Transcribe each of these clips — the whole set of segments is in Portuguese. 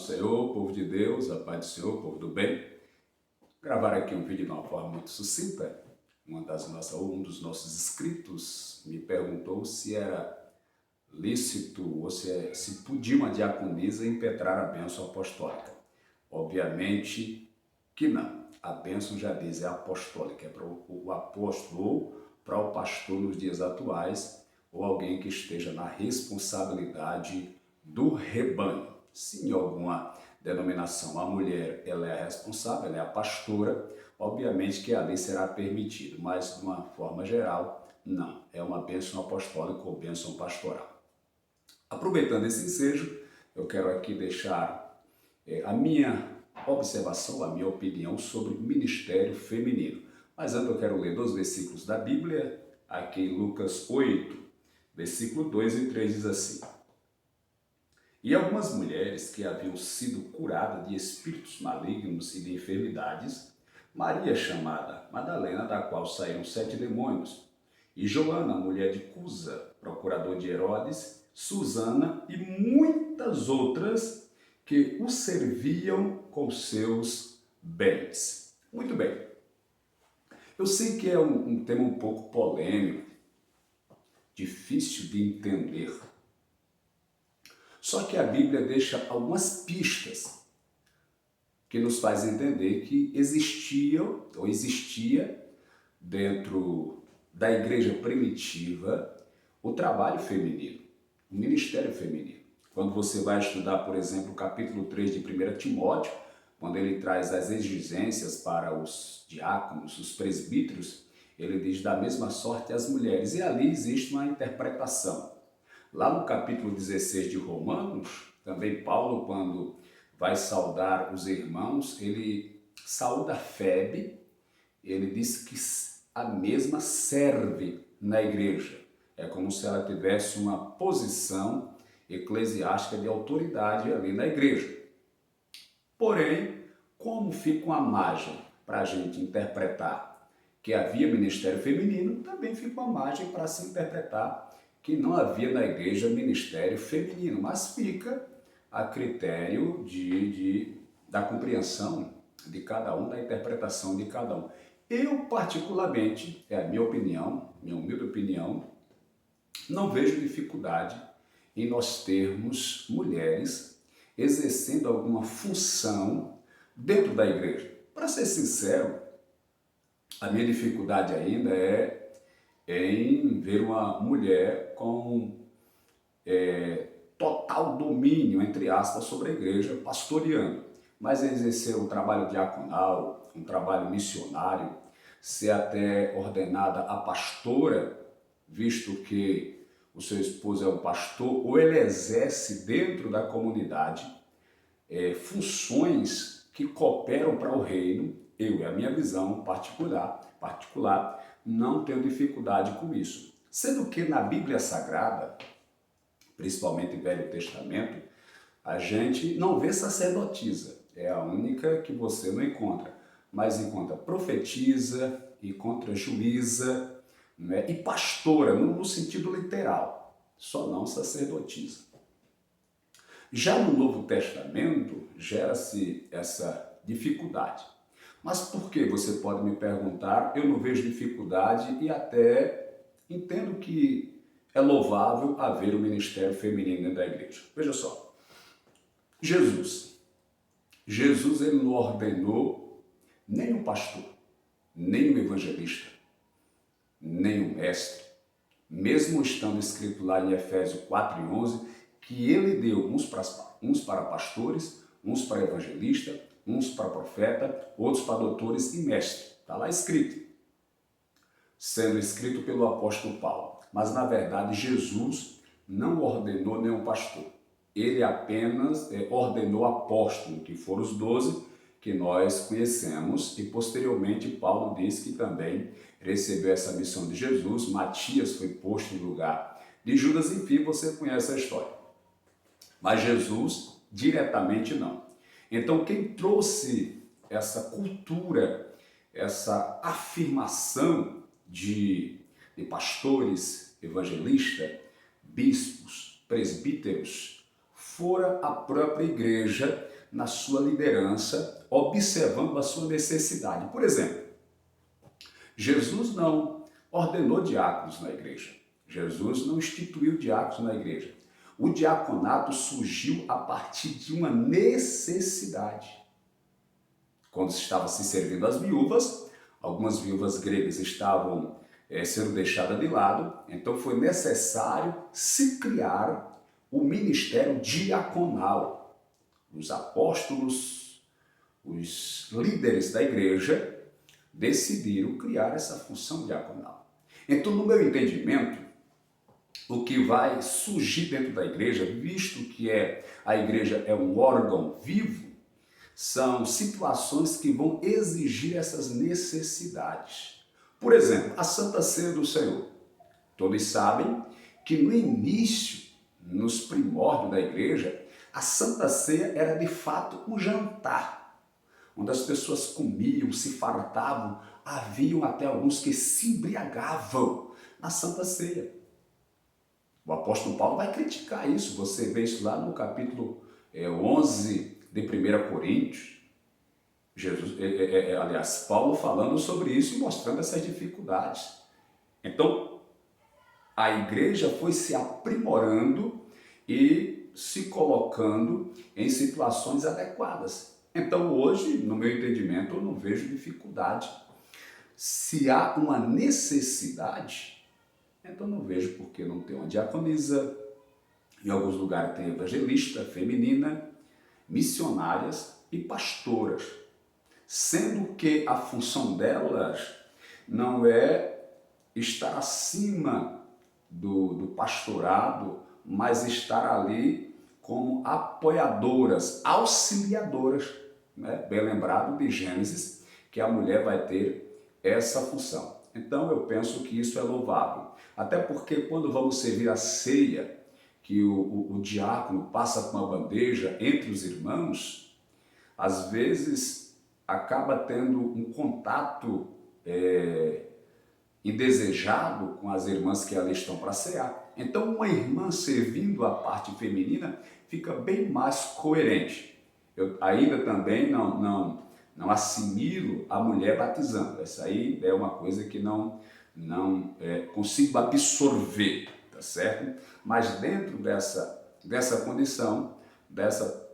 Senhor, povo de Deus, a paz do Senhor, povo do bem. Vou gravar aqui um vídeo de uma forma muito sucinta. Um dos nossos inscritos me perguntou se era lícito ou se podia uma diaconisa impetrar a bênção apostólica. Obviamente que não. A bênção já diz, é apostólica, é para o apóstolo ou para o pastor nos dias atuais ou alguém que esteja na responsabilidade do rebanho. Se em alguma denominação a mulher ela é a responsável, ela é a pastora, obviamente que ali será permitido, mas de uma forma geral, não. É uma bênção apostólica ou bênção pastoral. Aproveitando esse ensejo, eu quero aqui deixar a minha observação, a minha opinião sobre o ministério feminino. Mas antes eu quero ler 2 versículos da Bíblia, aqui em Lucas 8, versículo 2 e 3 diz assim: E algumas mulheres que haviam sido curadas de espíritos malignos e de enfermidades, Maria chamada Madalena, da qual saíram 7 demônios, e Joana, mulher de Cusa, procurador de Herodes, Susana e muitas outras que o serviam com seus bens. Muito bem. Eu sei que é um tema um pouco polêmico, difícil de entender. Só que a Bíblia deixa algumas pistas que nos faz entender que existia dentro da igreja primitiva o trabalho feminino, o ministério feminino. Quando você vai estudar, por exemplo, o capítulo 3 de 1 Timóteo, quando ele traz as exigências para os diáconos, os presbíteros, ele diz da mesma sorte as mulheres. E ali existe uma interpretação. Lá no capítulo 16 de Romanos, também Paulo, quando vai saudar os irmãos, ele saúda Febe, ele diz que a mesma serve na igreja. É como se ela tivesse uma posição eclesiástica de autoridade ali na igreja. Porém, como fica uma margem para a gente interpretar que havia ministério feminino, também fica uma margem para se interpretar que não havia na igreja ministério feminino, mas fica a critério da compreensão de cada um, da interpretação de cada um. Eu, particularmente, é a minha opinião, minha humilde opinião, não vejo dificuldade em nós termos mulheres exercendo alguma função dentro da igreja. Para ser sincero, a minha dificuldade ainda é em ver uma mulher com total domínio, entre aspas, sobre a igreja, pastoreando. Mas exercer um trabalho diaconal, um trabalho missionário, ser até ordenada a pastora, visto que o seu esposo é um pastor, ou ele exerce dentro da comunidade funções que cooperam para o reino. Eu e a minha visão particular, não tenho dificuldade com isso. Sendo que na Bíblia Sagrada, principalmente no Velho Testamento, a gente não vê sacerdotisa. É a única que você não encontra. Mas encontra profetisa, encontra juíza, né? E pastora, no sentido literal. Só não sacerdotisa. Já no Novo Testamento, gera-se essa dificuldade. Mas por que, você pode me perguntar? Eu não vejo dificuldade e até entendo que é louvável haver um ministério feminino dentro da igreja. Veja só, Jesus ele não ordenou nem um pastor, nem um evangelista, nem um mestre, mesmo estando escrito lá em Efésios 4:11, que ele deu uns para pastores, uns para evangelistas, uns para profeta, outros para doutores e mestres. Está lá escrito, sendo escrito pelo apóstolo Paulo. Mas, na verdade, Jesus não ordenou nenhum pastor. Ele apenas ordenou apóstolo, que foram os 12 que nós conhecemos. E, posteriormente, Paulo diz que também recebeu essa missão de Jesus. Matias foi posto no lugar de Judas. Enfim, você conhece a história. Mas Jesus, diretamente, não. Então, quem trouxe essa cultura, essa afirmação de pastores, evangelistas, bispos, presbíteros, fora a própria igreja na sua liderança, observando a sua necessidade. Por exemplo, Jesus não ordenou diáconos na igreja. Jesus não instituiu diáconos na igreja. O diaconato surgiu a partir de uma necessidade. Quando se estava se servindo as viúvas, algumas viúvas gregas estavam sendo deixadas de lado, então foi necessário se criar o ministério diaconal. Os apóstolos, os líderes da igreja, decidiram criar essa função diaconal. Então, no meu entendimento, o que vai surgir dentro da igreja, visto que a igreja é um órgão vivo, são situações que vão exigir essas necessidades. Por exemplo, a Santa Ceia do Senhor. Todos sabem que no início, nos primórdios da igreja, a Santa Ceia era de fato um jantar, onde as pessoas comiam, se fartavam, haviam até alguns que se embriagavam na Santa Ceia. O apóstolo Paulo vai criticar isso, você vê isso lá no capítulo 11 de 1 Coríntios. Aliás, Paulo falando sobre isso e mostrando essas dificuldades. Então, a igreja foi se aprimorando e se colocando em situações adequadas. Então, hoje, no meu entendimento, eu não vejo dificuldade. Se há uma necessidade, então não vejo por que não ter uma diaconisa. Em alguns lugares tem evangelista feminina, missionárias e pastoras, sendo que a função delas não é estar acima do pastorado, mas estar ali como apoiadoras, auxiliadoras, né? Bem lembrado de Gênesis, que a mulher vai ter essa função. Então eu penso que isso é louvável, até porque quando vamos servir a ceia, que o diácono passa com a bandeja entre os irmãos, às vezes acaba tendo um contato indesejado com as irmãs que ali estão para cear. Então uma irmã servindo a parte feminina fica bem mais coerente. Eu ainda também não assimilo a mulher batizando. Essa aí é uma coisa que não consigo absorver, tá certo? Mas dentro dessa condição, dessa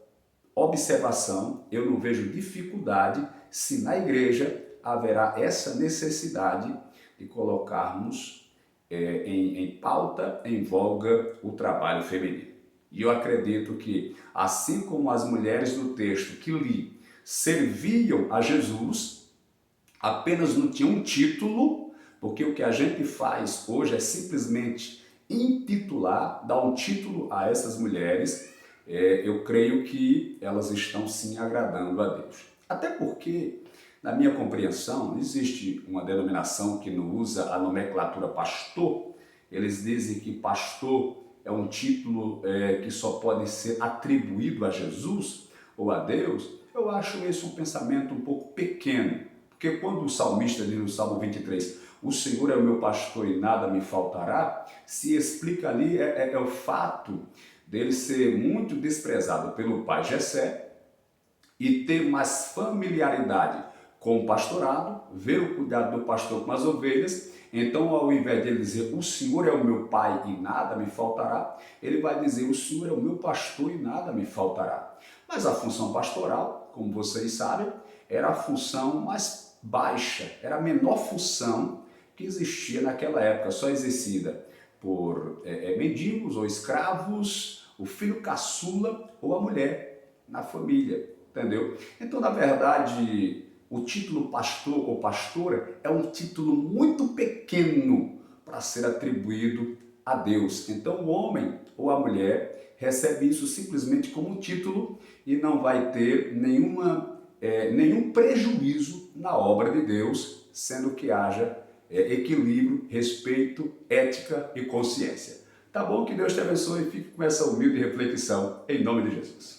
observação, eu não vejo dificuldade se na igreja haverá essa necessidade de colocarmos em pauta, em voga, o trabalho feminino. E eu acredito que, assim como as mulheres do texto que li serviam a Jesus, apenas não tinham um título, porque o que a gente faz hoje é simplesmente intitular, dar um título a essas mulheres. Eu creio que elas estão sim agradando a Deus. Até porque, na minha compreensão, existe uma denominação que não usa a nomenclatura pastor. Eles dizem que pastor é um título que só pode ser atribuído a Jesus ou a Deus. Eu acho esse um pensamento um pouco pequeno, porque quando o salmista diz no Salmo 23, o Senhor é o meu pastor e nada me faltará, se explica ali o fato dele ser muito desprezado pelo pai Jessé e ter mais familiaridade com o pastorado, ver o cuidado do pastor com as ovelhas. Então, ao invés de ele dizer, o Senhor é o meu pai e nada me faltará, ele vai dizer, o Senhor é o meu pastor e nada me faltará. Mas a função pastoral, como vocês sabem, era a função mais baixa, era a menor função que existia naquela época, só exercida por mendigos ou escravos, o filho caçula ou a mulher na família, entendeu? Então, na verdade, o título pastor ou pastora é um título muito pequeno para ser atribuído a Deus. Então o homem ou a mulher recebe isso simplesmente como título e não vai ter nenhum prejuízo na obra de Deus, sendo que haja equilíbrio, respeito, ética e consciência. Tá bom? Que Deus te abençoe e fique com essa humilde reflexão em nome de Jesus.